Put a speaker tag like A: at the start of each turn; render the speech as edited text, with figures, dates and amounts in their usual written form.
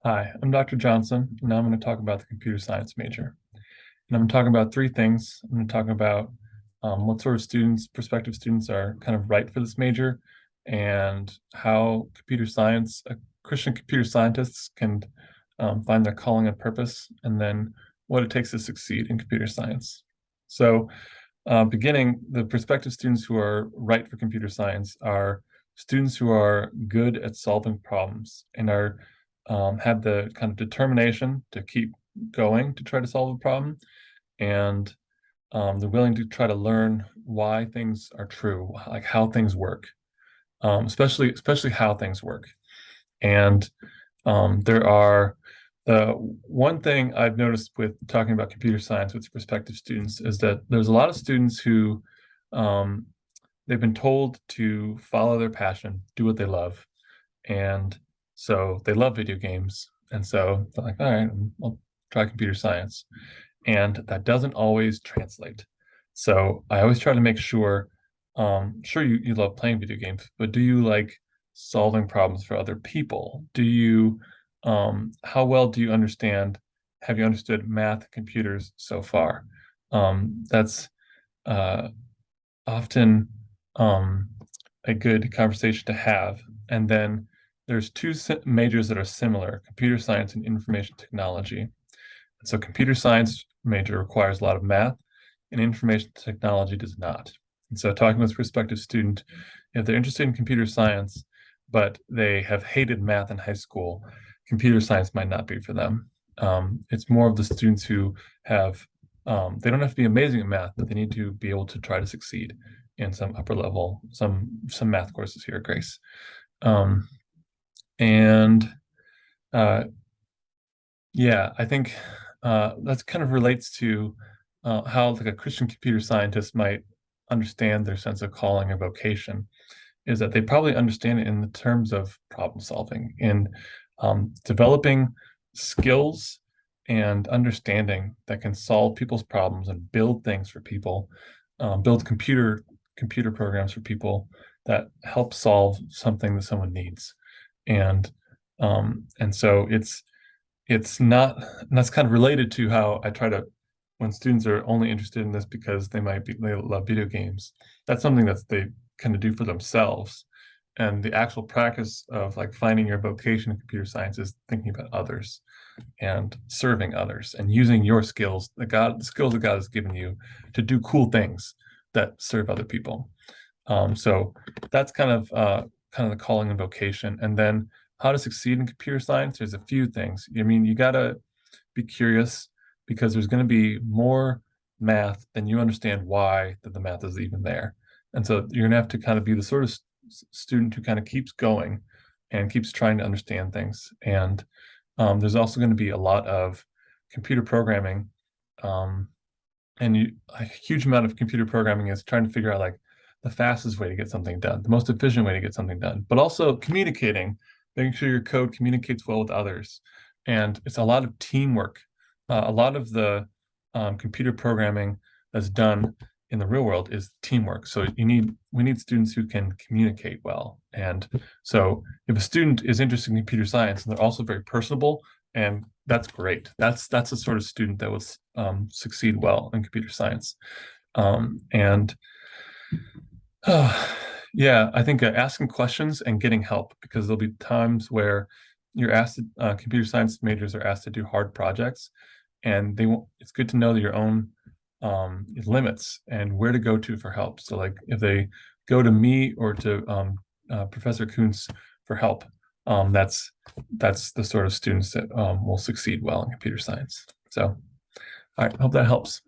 A: Hi, I'm Dr. Johnson, and now I'm going to talk about the computer science major. And I'm talking about three things. I'm going to talk about what sort of students, prospective students, are kind of right for this major, and how computer science, Christian computer scientists can find their calling and purpose, and then what it takes to succeed in computer science. So, beginning, the prospective students who are right for computer science are students who are good at solving problems and are have the kind of determination to keep going to try to solve a problem, and they're willing to try to learn why things are true, like how things work, especially how things work. And there are the one thing I've noticed with talking about computer science with prospective students is that there's a lot of students who um, they've been told to follow their passion, do what they love, and so they love video games, and so they're like, all right, I'll try computer science, and that doesn't always translate. So I always try to make sure, sure, you love playing video games, but do you like solving problems for other people? How well do you understand, have you understood math and computers so far? That's uh, often um, a good conversation to have. And then there's two majors that are similar: computer science and information technology. So computer science major requires a lot of math, and information technology does not. And so talking with a prospective student, if they're interested in computer science, but they have hated math in high school, computer science might not be for them. It's more of the students who have, they don't have to be amazing at math, but they need to be able to try to succeed in some upper level, some math courses here at Grace. Um, and uh, yeah, I think that kind of relates to how like a Christian computer scientist might understand their sense of calling or vocation, is that they probably understand it in the terms of problem solving, in developing skills and understanding that can solve people's problems and build things for people, build computer programs for people that help solve something that someone needs. And so it's not, and that's kind of related to how I try to, when students are only interested in this because they love video games, that's something that they kind of do for themselves. And the actual practice of like finding your vocation in computer science is thinking about others and serving others and using your skills, the skills that God has given you, to do cool things that serve other people. So that's kind of the calling and vocation. And then how to succeed in computer science, there's a few things. I mean, you gotta be curious, because there's going to be more math than you understand why that the math is even there. And so you're going to have to kind of be the sort of student who kind of keeps going and keeps trying to understand things. And there's also going to be a lot of computer programming, um, a huge amount of computer programming is trying to figure out like the fastest way to get something done, the most efficient way to get something done, but also communicating, making sure your code communicates well with others. And it's a lot of teamwork. A lot of the computer programming that's done in the real world is teamwork. So we need students who can communicate well. And so if a student is interested in computer science and they're also very personable, and that's great. That's the sort of student that will succeed well in computer science. And yeah, I think asking questions and getting help, because there'll be times where you're asked to, computer science majors are asked to do hard projects, and they won't, it's good to know that your own limits and where to go to for help. So like if they go to me or to Professor Kuntz for help, that's the sort of students that will succeed well in computer science. So I hope that helps.